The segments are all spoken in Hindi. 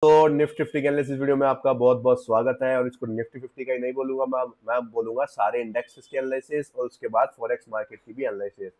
तो निफ्टी फिफ्टी के एनालिसिस वीडियो में आपका बहुत बहुत स्वागत है। और इसको निफ्टी फिफ्टी का ही नहीं बोलूंगा, मैं बोलूंगा सारे इंडेक्सेस के एनालिसिस और उसके बाद फॉरेक्स मार्केट की भी एनालिसिस।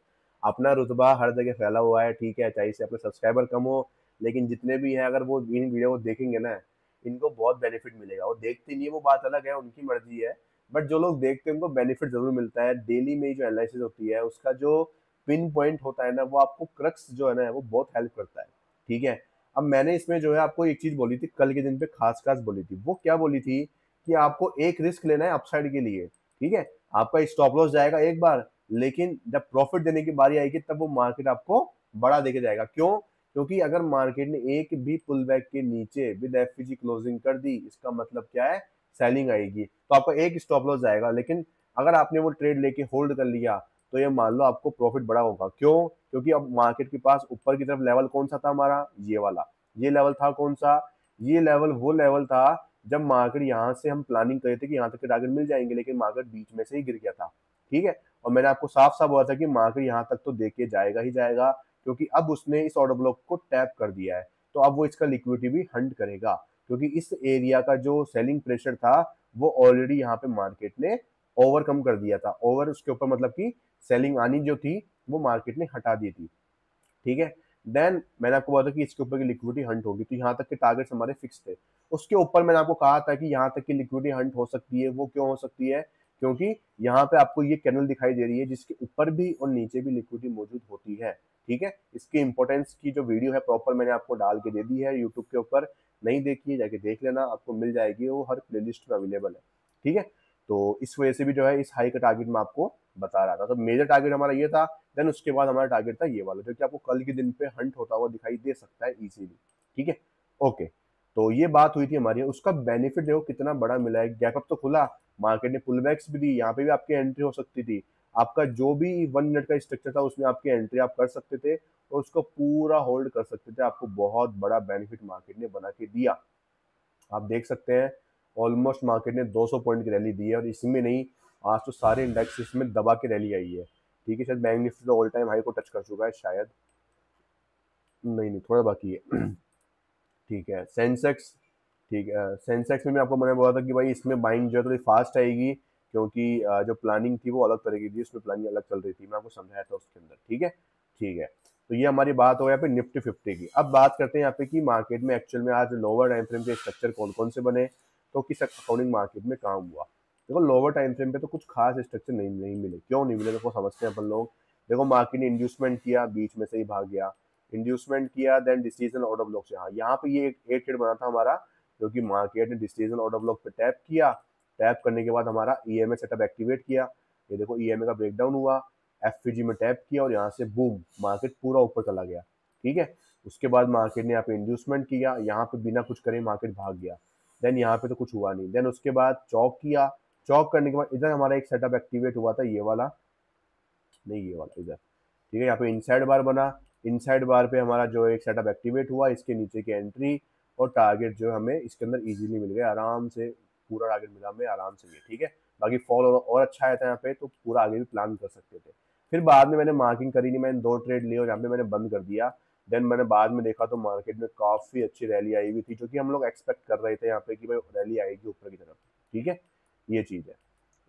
अपना रुतबा हर जगह फैला हुआ है, ठीक है, चाहे से अपने सब्सक्राइबर कम हो, लेकिन जितने भी हैं अगर वो इन वीडियो को देखेंगे ना, इनको बहुत बेनिफिट मिलेगा। वो देखते नहीं है, वो बात अलग है, उनकी मर्जी है, बट जो लोग देखते हैं उनको बेनिफिट जरूर मिलता है। डेली में जो एनालिसिस होती है उसका जो पिन पॉइंट होता है ना, वो आपको क्रक्स जो है ना वो बहुत हेल्प करता है, ठीक है। अब मैंने इसमें जो है आपको एक चीज बोली थी कल के दिन पे, खास खास बोली थी। वो क्या बोली थी कि आपको एक रिस्क लेना है अपसाइड के लिए, ठीक है। आपका स्टॉप लॉस जाएगा एक बार, लेकिन जब प्रॉफिट देने की बारी आएगी तब वो मार्केट आपको बड़ा देके जाएगा। क्यों? क्योंकि अगर मार्केट ने एक भी पुल बैक के नीचे विद एफपीजी क्लोजिंग कर दी, इसका मतलब क्या है? सेलिंग आएगी, तो आपका एक स्टॉप लॉस जाएगा। लेकिन अगर आपने वो ट्रेड लेके होल्ड कर लिया तो ये मान लो आपको प्रॉफिट बड़ा होगा। क्यों? क्योंकि अब मार्केट के पास ऊपर की तरफ लेवल कौन सा था हमारा? ये वाला। ये लेवल था कौन सा? ये लेवल वो लेवल था जब मार्केट यहाँ से हम प्लानिंग करे थे कि यहाँ तक के टारगेट मिल जाएंगे, लेकिन मार्केट बीच में से ही गिर गया था, ठीक है। और मैंने आपको साफ साफ बोला था कि मार्केट यहाँ तक तो देके जाएगा ही जाएगा, क्योंकि अब उसने इस ऑर्डर ब्लॉक को टैप कर दिया है। तो अब वो इसका लिक्विडिटी भी हंट करेगा, क्योंकि इस एरिया का जो सेलिंग प्रेशर था वो ऑलरेडी यहाँ पे मार्केट ने ओवरकम कर दिया था। ओवर उसके ऊपर मतलब कि सेलिंग आनी जो थी वो मार्केट ने हटा दी थी, ठीक है। देन मैंने आपको बोला था कि इसके ऊपर की लिक्विडिटी हंट होगी, तो यहाँ तक के टारगेट्स हमारे फिक्स थे। उसके ऊपर मैंने आपको कहा था कि यहाँ तक की लिक्विडिटी हंट हो सकती है। वो क्यों हो सकती है? क्योंकि यहाँ पे आपको ये कैंडल दिखाई दे रही है जिसके ऊपर भी और नीचे भी लिक्विडिटी मौजूद होती है, ठीक है। इसकी इंपॉर्टेंस की जो वीडियो है प्रॉपर मैंने आपको डाल के दे दी है यूट्यूब के ऊपर। नहीं देखी है, जाके देख लेना, आपको मिल जाएगी, वो हर प्लेलिस्ट में अवेलेबल है, ठीक है। तो इस वजह से भी जो है इस हाई का टारगेट मैं आपको बता रहा था। तो मेजर टारगेट हमारा ये था। देन उसके बाद हमारा टारगेट था ये वाला, जो कि आपको कल के दिन पे हंट होता हुआ दिखाई दे सकता है इजीली, ठीक है। ओके, तो ये बात हुई थी हमारी। उसका बेनिफिट देखो कितना बड़ा मिला है। गैप अप तो खुला, मार्केट ने पुल बैक्स भी दी, यहाँ पे भी आपकी एंट्री हो सकती थी। आपका जो भी 1 मिनट का स्ट्रक्चर था उसमें आपकी एंट्री आप कर सकते थे और उसको पूरा होल्ड कर सकते थे। आपको बहुत बड़ा बेनिफिट मार्केट ने बना के दिया। आप देख सकते हैं ऑलमोस्ट मार्केट ने 200 पॉइंट की रैली दी है, और इसमें नहीं, आज तो सारे इंडेक्स में दबा के रैली आई है, ठीक है। शायद बैंक निफ्टी तो ऑल टाइम हाई को टच कर चुका है शायद, नहीं नहीं थोड़ा बाकी है। ठीक है, सेंसेक्स, ठीक है, सेंसेक्स में भी आपको मैंने बोला था कि भाई इसमें बाइंग जो है थोड़ी फास्ट आएगी, क्योंकि जो प्लानिंग थी वो अलग तरह की थी, उसमें प्लानिंग अलग चल रही थी, मैं आपको समझाया था उसके अंदर, ठीक है। ठीक है, तो ये हमारी बात हो यहाँ पे निफ्टी फिफ्टी की। अब बात करते हैं यहाँ पे कि मार्केट में एक्चुअल में आज लोअर टाइम फ्रेम के स्ट्रक्चर कौन कौन से बने, तो किस अकॉर्डिंग मार्केट में काम हुआ। देखो लोअर टाइम फ्रेम पे तो कुछ खास स्ट्रक्चर नहीं नहीं मिले। क्यों नहीं मिले? देखो समझते हैं अपन लोग। देखो मार्केट ने इंड्यूसमेंट किया, बीच में से ही भाग गया, इंड्यूसमेंट किया, देन डिसीजन ऑर्डर ब्लॉक से, हाँ यहाँ पे ये एक ट्रेड बना था हमारा, क्योंकि मार्केट ने डिसीजन ऑर्डर ब्लॉक पे टैप किया। टैप करने के बाद हमारा ईएमए सेटअप एक्टिवेट किया। ये देखो ईएमए का ब्रेकडाउन हुआ, एफपीजी में टैप किया और यहाँ से बूम मार्केट पूरा ऊपर चला गया, ठीक है। उसके बाद मार्केट ने यहाँ पे इंड्यूसमेंट किया, यहाँ पे बिना कुछ करे मार्केट भाग गया। देन यहाँ पे तो कुछ हुआ नहीं। देन उसके बाद चौक किया, चौक करने के बाद इधर हमारा एक सेटअप एक्टिवेट हुआ था, ये वाला नहीं, ये वाला इधर, ठीक है। यहाँ पे इनसाइड बार बना, इनसाइड बार पे हमारा जो एक सेटअप एक्टिवेट हुआ, इसके नीचे की एंट्री और टारगेट जो हमें इसके अंदर इजीली मिल गया, आराम से पूरा टारगेट मिला हमें आराम से, ये ठीक है। बाकी फॉल और अच्छा आया था यहाँ पे, तो पूरा आगे भी प्लान कर सकते थे। फिर बाद में मैंने मार्किंग करी नहीं, मैंने 2 ट्रेड लिए और यहाँ पे मैंने बंद कर दिया। देन मैंने बाद में देखा तो मार्केट में काफी अच्छी रैली आई हुई थी, जो कि हम लोग एक्सपेक्ट कर रहे थे यहाँ पे कि भाई रैली आएगी ऊपर की तरफ, ठीक है। ये चीज है,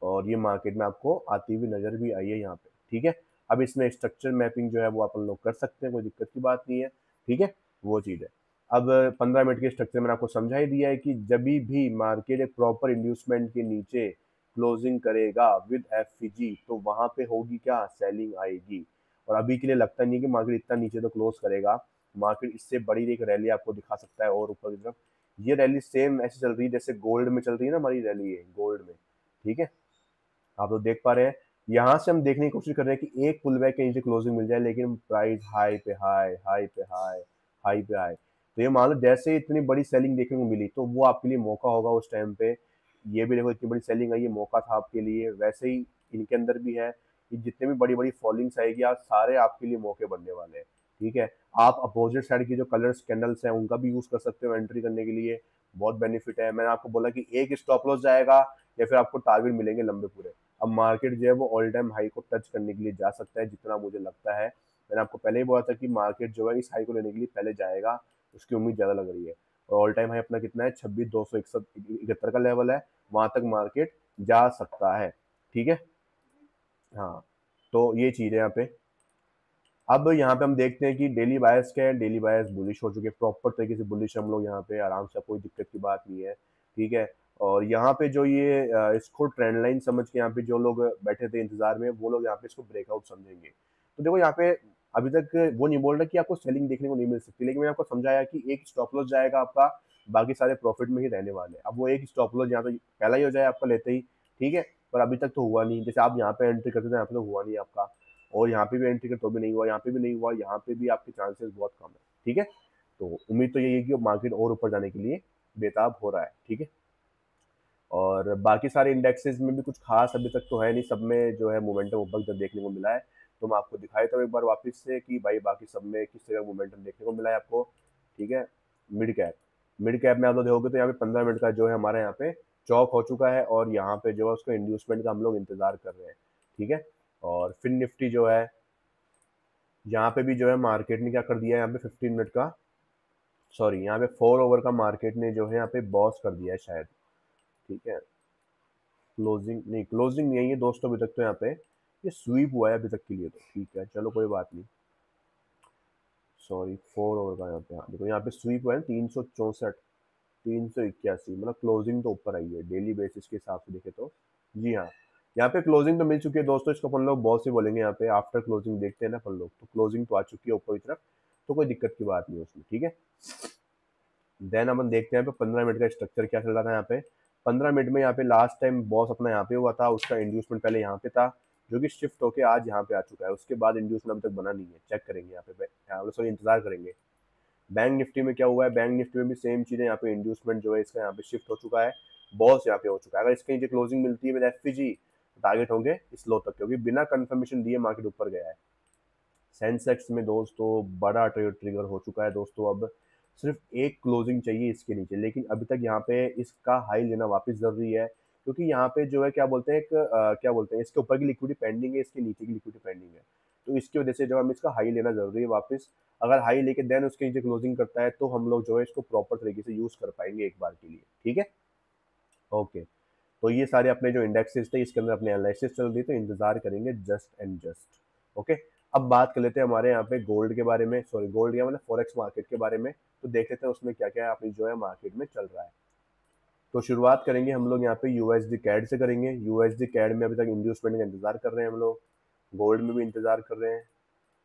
और ये मार्केट में आपको आती हुई नजर भी आई है यहाँ पे, ठीक है। अब इसमें स्ट्रक्चर मैपिंग जो है वो अपन लोग कर सकते हैं, कोई दिक्कत की बात नहीं है, ठीक है। वो चीज़ है। अब 15 मिनट के स्ट्रक्चर मैंने आपको समझा ही दिया है कि जब भी मार्केट एक प्रॉपर इंड्यूसमेंट के नीचे क्लोजिंग करेगा विद एफपीजी, तो वहां पे होगी क्या? सेलिंग आएगी। और अभी के लिए लगता नहीं है कि मार्केट इतना नीचे तो क्लोज करेगा। मार्केट इससे बड़ी एक रैली आपको दिखा सकता है और ऊपर की तरफ। ये रैली सेम ऐसी चल रही है जैसे गोल्ड में चल रही है ना हमारी रैली है गोल्ड में, ठीक है। आप लोग देख पा रहे हैं, यहाँ से हम देखने की कोशिश कर रहे हैं कि एक पुल बैक के नीचे क्लोजिंग मिल जाए, लेकिन प्राइस हाई पे हाई, हाई पे हाई, हाई पे हाई। तो ये मान लो जैसे इतनी बड़ी सेलिंग देखने को मिली, तो वो आपके लिए मौका होगा उस टाइम पे। ये भी देखो इतनी बड़ी सेलिंग आई, ये मौका था आपके लिए। वैसे ही इनके अंदर भी है कि जितने भी बड़ी बड़ी फॉलिंग्स आएगी आज सारे आपके लिए मौके बनने वाले हैं, ठीक है। आप अपोजिट साइड की जो कलर्स कैंडल्स हैं उनका भी यूज कर सकते हो एंट्री करने के लिए, बहुत बेनिफिट है। मैंने आपको बोला कि एक स्टॉप लॉस जाएगा या फिर आपको टारगेट मिलेंगे लंबे पूरे। अब मार्केट जो है वो ऑल टाइम हाई को टच करने के लिए जा सकता है, जितना मुझे लगता है। मैंने आपको पहले ही बोला था कि मार्केट जो है इस हाई को लेने के लिए पहले जाएगा, उसकी उम्मीद ज़्यादा लग रही है। और ऑल टाइम हाई अपना कितना है 26,271 का लेवल है, वहां तक मार्केट जा सकता है। ठीक है, हाँ, तो ये चीज़ है यहाँ पे। अब यहाँ पे हम देखते हैं कि डेली बायस क्या है। डेली बायस बुलिश हो चुके हैं, प्रॉपर तरीके से बुलिश हम लोग यहाँ पे आराम से, कोई दिक्कत की बात नहीं है। ठीक है, और यहाँ पे जो ये इसको ट्रेंड लाइन समझ के यहाँ पे जो लोग बैठे थे इंतजार में, वो लोग यहाँ पे इसको ब्रेकआउट समझेंगे। तो देखो यहाँ पे अभी तक वो नहीं बोल रहा कि आपको सेलिंग देखने को नहीं मिल सकती, लेकिन मैंने आपको समझाया कि एक स्टॉप लॉस जाएगा आपका, बाकी सारे प्रॉफिट में ही रहने वाले हैं। अब वो एक स्टॉप लॉस यहाँ पे पहला ही हो जाए आपका लेते ही, ठीक है, पर अभी तक तो हुआ नहीं। जैसे आप यहाँ पे एंट्री करते थे, यहाँ पे तो हुआ नहीं आपका, और यहाँ पे भी एंट्री कर तो भी नहीं हुआ, यहाँ पे भी नहीं हुआ, यहाँ पे भी आपके चांसेस बहुत कम है। ठीक है, तो उम्मीद तो यही है कि मार्केट और ऊपर जाने के लिए बेताब हो रहा है। ठीक है, और बाकी सारे इंडेक्सेस में भी कुछ खास अभी तक तो है नहीं, सब में जो है मोमेंटम ऊपर देखने को मिला है। तो मैं आपको दिखाई था एक बार वापस से कि भाई बाकी सब में किस तरह मोमेंटम देखने को मिला है आपको। ठीक है, मिड कैप में आप लोग देखोगे तो यहाँ पे 15 मिनट का जो है हमारा यहाँ पे चौक हो चुका है, और यहाँ पे जो है उसका इंड्यूसमेंट का हम लोग इंतजार कर रहे हैं। ठीक है, और फिर निफ्टी जो है यहाँ पे भी जो है मार्केट ने क्या कर दिया है, यहाँ पे 15 मिनट का, सॉरी यहाँ पे 4 ओवर का मार्केट ने जो है यहाँ पे बॉस कर दिया है शायद। ठीक है, क्लोजिंग नहीं है ये दोस्तों अभी तक, तो यहाँ पे ये स्वीप हुआ है अभी तक के लिए, तो ठीक है चलो कोई बात नहीं। सॉरी 4 ओवर का यहाँ पे, हाँ देखो यहाँ पे स्वीप हुआ है 364, 381, मतलब क्लोजिंग तो ऊपर आई है डेली बेसिस के हिसाब से देखे तो। जी हाँ, यहाँ पे क्लोजिंग तो मिल चुकी है दोस्तों, इसको अपन लोग बहुत से बोलेंगे यहाँ पे आफ्टर क्लोजिंग देखते हैं ना अपन लोग, तो क्लोजिंग तो आ चुकी है ऊपर की तरफ, तो कोई दिक्कत की बात नहीं है उसमें। ठीक है, देन अपन देखते हैं यहाँ पे 15 मिनट का स्ट्रक्चर क्या चल रहा था। यहाँ पे 15 मिनट में यहाँ पे लास्ट टाइम बॉस अपना यहाँ पे हुआ था, उसका इंड्यूसमेंट पहले यहाँ पे था, जो कि शिफ्ट होके आज यहाँ पे आ चुका है। उसके बाद इंड्यूसमेंट अभी तक बना नहीं है, चेक करेंगे यहाँ पे, सॉरी इंतजार करेंगे। बैंक निफ्टी में क्या हुआ है, बैंक निफ्टी में भी सेम चीज़ है, यहाँ पे इंड्यूसमेंट जो है इसका यहाँ पे शिफ्ट हो चुका है, बॉस यहाँ पे हो चुका है। अगर इसके नीचे क्लोजिंग मिलती है विद एफपीजी, टारगेट होंगे इस लो तक, क्योंकि बिना कंफर्मेशन दिए मार्केट ऊपर गया है। सेंसेक्स में दोस्तों बड़ा ट्रिगर हो चुका है दोस्तों, अब सिर्फ एक क्लोजिंग चाहिए इसके नीचे, लेकिन अभी तक यहाँ पे इसका हाई लेना वापस जरूरी है, क्योंकि यहाँ पे जो है क्या बोलते हैं, क्या बोलते हैं, इसके ऊपर की लिक्विडिटी पेंडिंग है, इसके नीचे की लिक्विडिटी पेंडिंग है, तो इसकी वजह से जो हम इसका हाई लेना जरूरी है वापस। अगर हाई लेके देन उसके नीचे क्लोजिंग करता है, तो हम लोग जो है इसको प्रॉपर तरीके से यूज कर पाएंगे एक बार के लिए। ठीक है, ओके, तो ये सारे अपने जो इंडेक्सेस थे इसके अंदर अपने एनालिसिस चल रही है, तो इंतजार करेंगे जस्ट एंड जस्ट। ओके, अब बात कर लेते हैं हमारे यहाँ पे गोल्ड के बारे में, सॉरी गोल्ड या मतलब फॉरेक्स मार्केट के बारे में, तो देख लेते हैं उसमें क्या क्या अपनी जो है मार्केट में चल रहा है। तो शुरुआत करेंगे हम लोग यहाँ पे यूएसडी कैड से करेंगे। यूएसडी कैड में अभी तक इंड्यूसमेंट का इंतजार कर रहे हैं हम लोग, गोल्ड में भी इंतजार कर रहे हैं।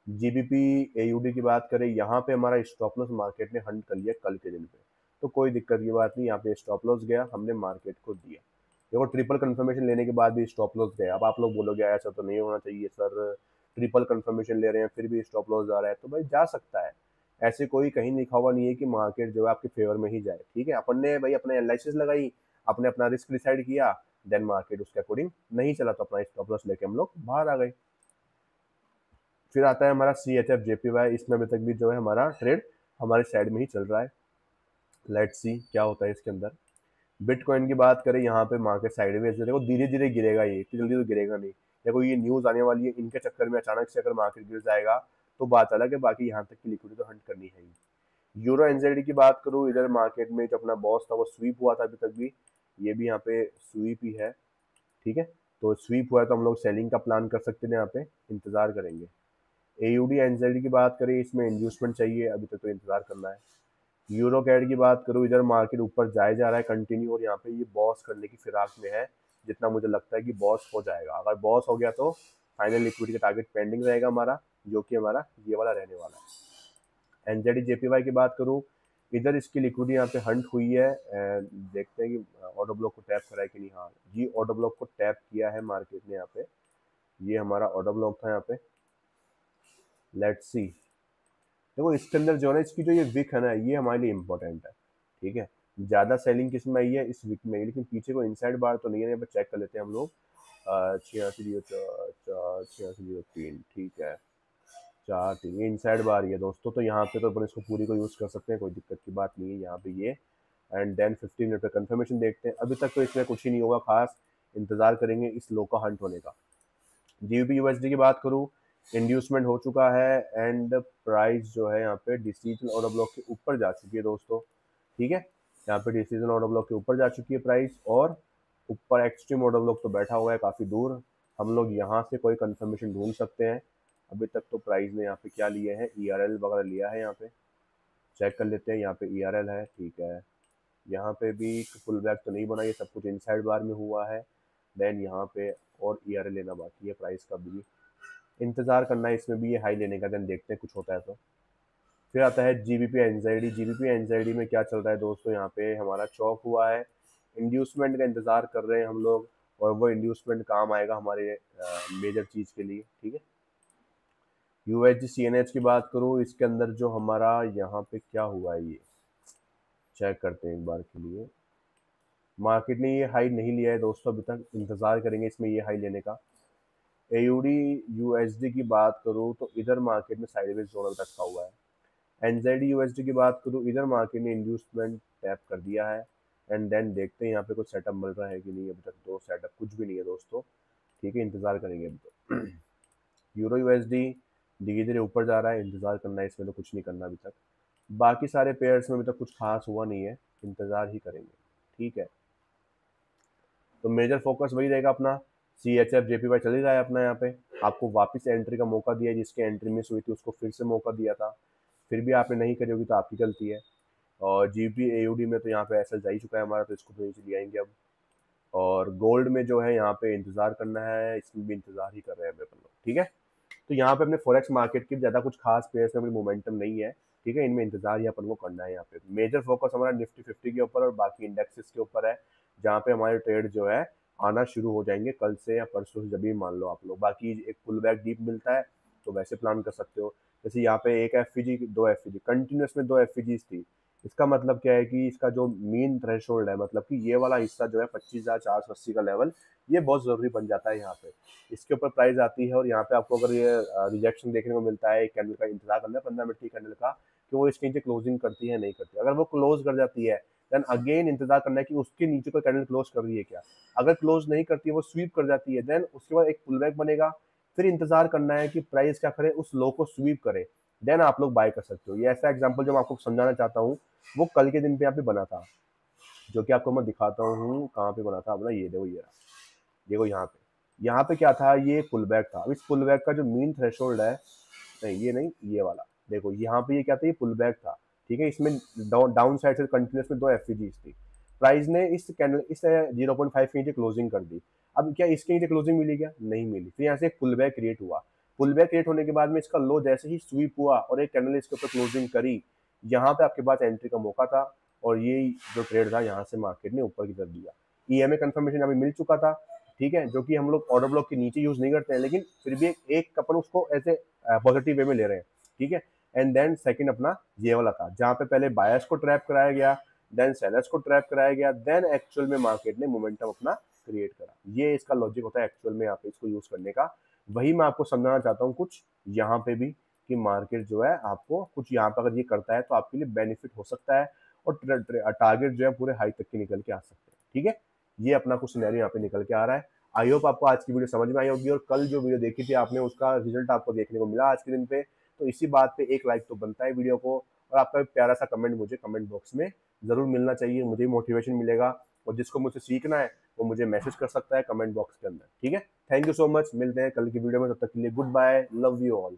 जीबीपी एयूडी की बात करें, यहाँ पे हमारा स्टॉप लॉस मार्केट ने हंट कर लिया कल के दिन पे, तो कोई दिक्कत की बात नहीं, यहाँ पे स्टॉप लॉस गया, हमने मार्केट को दिया। देखो ट्रिपल कंफर्मेशन लेने के बाद भी स्टॉप लॉस गया। अब आप लोग बोलोगे ऐसा तो नहीं होना चाहिए सर, ट्रिपल कंफर्मेशन ले रहे हैं फिर भी स्टॉप लॉस जा रहा है, तो भाई जा सकता है, ऐसे कोई कहीं लिखा हुआ नहीं है कि मार्केट जो है आपके फेवर में ही जाए। ठीक है, अपन ने भाई अपने एनालिसिस लगाई, अपने अपना रिस्क डिसाइड किया, देन मार्केट उसके अकॉर्डिंग नहीं चला तो अपना स्टॉप लॉस लेके हम लोग बाहर आ गए। फिर आता है हमारा CHF-JPY, इसमें अभी तक भी जो है हमारा ट्रेड हमारे साइड में ही चल रहा है। लेट्स सी क्या होता है इसके अंदर। बिटकॉइन की बात करें, यहाँ पे मार्केट साइडवेज है, देखो धीरे धीरे गिरेगा, ये इतनी जल्दी तो गिरेगा नहीं। देखो ये न्यूज आने वाली है, इनके चक्कर में अचानक से अगर मार्केट गिर जाएगा तो बात अलग है, बाकी यहाँ तक की लिक्विडिटी तो हंट करनी है ही। यूरो एनजेडी की बात करूँ, इधर मार्केट में जो अपना बॉस था वो स्वीप हुआ था अभी तक भी, ये भी यहाँ पे स्वीप ही है। ठीक है, तो स्वीप हुआ है तो हम लोग सेलिंग का प्लान कर सकते हैं, यहाँ पे इंतजार करेंगे। एयूडी एनजेडी की बात करें, इसमें इंड्यूसमेंट चाहिए, अभी तक तो इंतजार करना है। यूरो कैड की बात करूँ, इधर मार्केट ऊपर जाए जा रहा है कंटिन्यू, और यहाँ पे ये बॉस करने की फिराक में है, जितना मुझे लगता है कि बॉस हो जाएगा। अगर बॉस हो गया तो फाइनल लिक्विडिटी का टारगेट पेंडिंग रहेगा हमारा, जो कि हमारा ये वाला रहने वाला है। एनजेडी जेपीवाई की बात करूँ, इधर इसकी लिक्विडिटी यहाँ पे हंट हुई है, देखते हैं कि ऑर्डर ब्लॉक को टैप करा है कि नहीं। हाँ जी, ऑर्डर ब्लॉक को टैप किया है मार्केट ने यहाँ पे, ये हमारा ऑर्डर ब्लॉक था यहाँ पे। लेट्स सी, देखो इसके अंदर जो है ना, इसकी जो ये विक है ना, ये हमारे लिए इंपॉर्टेंट है। ठीक है, ज़्यादा सेलिंग किस में आई है, इस विक में, लेकिन पीछे को इनसाइड बार तो नहीं है, यहाँ पर चेक कर लेते हैं हम लोग। 8604 ठीक है, 4 3 ये इनसाइड बार ही है दोस्तों, तो यहाँ पे तो अपन इसको पूरी को यूज़ कर सकते हैं, कोई दिक्कत की बात नहीं है यहाँ पे ये। एंड देन 15 मिनट पे कंफर्मेशन देखते हैं, अभी तक तो इसमें कुछ ही नहीं होगा खास, इंतजार करेंगे इस लो का हंट होने का। जीबीपी यूएसडी की बात करूँ, इंड्यूसमेंट हो चुका है, एंड प्राइस जो है यहाँ पे डिसीजन ऑर्डर ब्लॉक के ऊपर जा चुकी है दोस्तों। ठीक है, यहाँ पे डिसीजन ऑर्डर ब्लॉक के ऊपर जा चुकी है प्राइस, और ऊपर एक्सट्रीम ऑर्डर ब्लॉक तो बैठा हुआ है काफ़ी दूर। हम लोग यहाँ से कोई कंफर्मेशन ढूंढ सकते हैं। अभी तक तो प्राइस ने यहाँ पे क्या लिए हैं, ERL वगैरह लिया है। यहाँ पे चेक कर लेते हैं, यहाँ पे ERL है, ठीक है। यहाँ पे भी फुल बैक तो नहीं बना, ये सब कुछ इनसाइड बार में हुआ है। देन यहाँ पे और ERL लेना बाकी है प्राइस का भी, इंतज़ार करना है इसमें भी ये हाई लेने का, देन देखते हैं कुछ होता है तो। फिर आता है GBP एनजाइडी। GBP एनजाइडी में क्या चल रहा है दोस्तों, यहाँ पे हमारा चौक हुआ है, इंड्यूसमेंट का इंतज़ार कर रहे हैं हम लोग, और वो इंड्यूसमेंट काम आएगा हमारे मेजर चीज़ के लिए, ठीक है। USD CNH की बात करूँ, इसके अंदर जो हमारा यहाँ पे क्या हुआ है ये चेक करते हैं एक बार के लिए। मार्केट ने ये हाई नहीं लिया है दोस्तों अभी तक, इंतज़ार करेंगे इसमें ये हाई लेने का। AUD USD की बात करूँ तो इधर मार्केट में साइडवेज जोन अभी रखा हुआ है। NZD USD की बात करूँ, इधर मार्केट ने इंड्यूसमेंट टैप कर दिया है, एंड देन देखते हैं यहाँ पे कुछ सेटअप मिल रहा है कि नहीं। अभी तक दो सेटअप कुछ भी नहीं है दोस्तों, ठीक है, इंतज़ार करेंगे अभी तो। यूरो USD धीरे धीरे ऊपर जा रहा है, इंतज़ार करना है इसमें, तो कुछ नहीं करना अभी तक। बाकी सारे पेयर्स में अभी तक कुछ खास हुआ नहीं है, इंतज़ार ही करेंगे, ठीक है। तो मेजर फोकस वही रहेगा अपना, CHF JPY चल ही रहा है अपना। यहाँ पे आपको वापस एंट्री का मौका दिया है, जिसके एंट्री मिस हुई थी उसको फिर से मौका दिया था, फिर भी आपने नहीं करी होगी तो आपकी गलती है। और GBP AUD में तो यहाँ पे ऐसा जा ही चुका है हमारा, तो इसको तो नीचे ले आएंगे अब। और गोल्ड में जो है यहाँ पे इंतज़ार करना है, इसमें भी इंतज़ार ही कर रहे हैं अभी अपन लोग, ठीक है। तो यहाँ पे अपने फॉरेक्स मार्केट की ज़्यादा कुछ खास पेयर्स में अपनी मोमेंटम नहीं है, ठीक है, इनमें इंतज़ार ही अपन को करना है। यहाँ पे मेजर फोकस हमारा निफ्टी 50 के ऊपर और बाकी इंडेक्सेस के ऊपर है, जहाँ पे हमारे ट्रेड जो है आना शुरू हो जाएंगे कल से या परसों से, जब भी मान लो आप लोग। बाकी एक पुल बैक डीप मिलता है तो वैसे प्लान कर सकते हो। जैसे यहाँ पे एक FVG, दो FVG कंटिन्यूस में, दो FVGs थी। इसका मतलब क्या है कि इसका जो मेन थ्रेशोल्ड है, मतलब कि ये वाला हिस्सा जो है 25,480 का लेवल, ये बहुत ज़रूरी बन जाता है यहाँ पे। इसके ऊपर प्राइस आती है, और यहाँ पे आपको अगर ये रिजेक्शन देखने को मिलता है, कैंडल का इंतजार करना है 15 मिनट की कैंडल का, कि वो इसके नीचे क्लोजिंग करती है नहीं करती। अगर वो क्लोज कर जाती है, देन अगेन इंतजार करना है कि उसके नीचे कोई कैंडल क्लोज कर रही है क्या। अगर क्लोज नहीं करती है, वो स्वीप कर जाती है, देन उसके बाद एक पुल बैक बनेगा। फिर इंतजार करना है कि प्राइस क्या करे, उस लो को स्वीप करे, देन आप लोग बाय कर सकते हो। ये ऐसा एग्जांपल जो मैं आपको समझाना चाहता हूँ, वो कल के दिन पे यहाँ पे बना था, जो कि आपको मैं दिखाता हूँ कहाँ पे बना था अपना। ये देखो, ये रहा, देखो यहाँ पे क्या था, ये पुल बैक था। अब इस पुल बैक का जो मेन थ्रेशोल्ड है, नहीं ये नहीं, ये वाला देखो, यहाँ पे ये क्या था, ये पुल बैक था, ठीक है। इसमें डाउन साइड से कंटिन्यूस में दो FVGs थी। प्राइस ने इस कैंडल इस 0.5 के नीचे क्लोजिंग कर दी। अब क्या इसके नीचे क्लोजिंग मिली क्या, नहीं मिली। फिर यहाँ से एक पुल बैक क्रिएट हुआ। पुल बैक क्रिएट होने के बाद में इसका लो जैसे ही स्वीप हुआ और एक कैंडल इसके ऊपर क्लोजिंग करी, यहाँ पे आपके पास एंट्री का मौका था, और ये जो ट्रेड था यहाँ से मार्केट ने ऊपर की तरफ दिया। EMA कंफर्मेशन अभी मिल चुका था, ठीक है, जो कि हम लोग ऑर्डर ब्लॉक के नीचे यूज नहीं करते हैं, लेकिन फिर भी एक अपन उसको ऐसे पॉजिटिव वे में ले रहे हैं, ठीक है। एंड देन सेकंड अपना ये वाला था, जहाँ पे पहले बायर्स को ट्रैप कराया गया, देन सेलर्स को ट्रैप कराया गया, देन एक्चुअल में मार्केट ने मोमेंटम अपना क्रिएट करा। ये इसका लॉजिक होता है एक्चुअल में यहाँ पे इसको यूज करने का। वही मैं आपको समझाना चाहता हूँ कुछ यहाँ पे भी, कि मार्केट जो है आपको कुछ यहाँ पे अगर ये करता है तो आपके लिए बेनिफिट हो सकता है, और टारगेट जो है पूरे हाई तक के निकल के आ सकते हैं, ठीक है। ये अपना कुछ सिनेरियो यहाँ पे निकल के आ रहा है। आई होप आपको आज की वीडियो समझ में आई होगी, और कल जो वीडियो देखी थी आपने, उसका रिजल्ट आपको देखने को मिला आज के दिन पे। तो इसी बात पे एक लाइक तो बनता है वीडियो को, और आपका एक प्यारा सा कमेंट मुझे कमेंट बॉक्स में जरूर मिलना चाहिए, मुझे मोटिवेशन मिलेगा। और जिसको मुझसे सीखना है वो मुझे मैसेज कर सकता है कमेंट बॉक्स के अंदर, ठीक है। थैंक यू सो मच, मिलते हैं कल की वीडियो में, तब तक के लिए goodbye, love you all.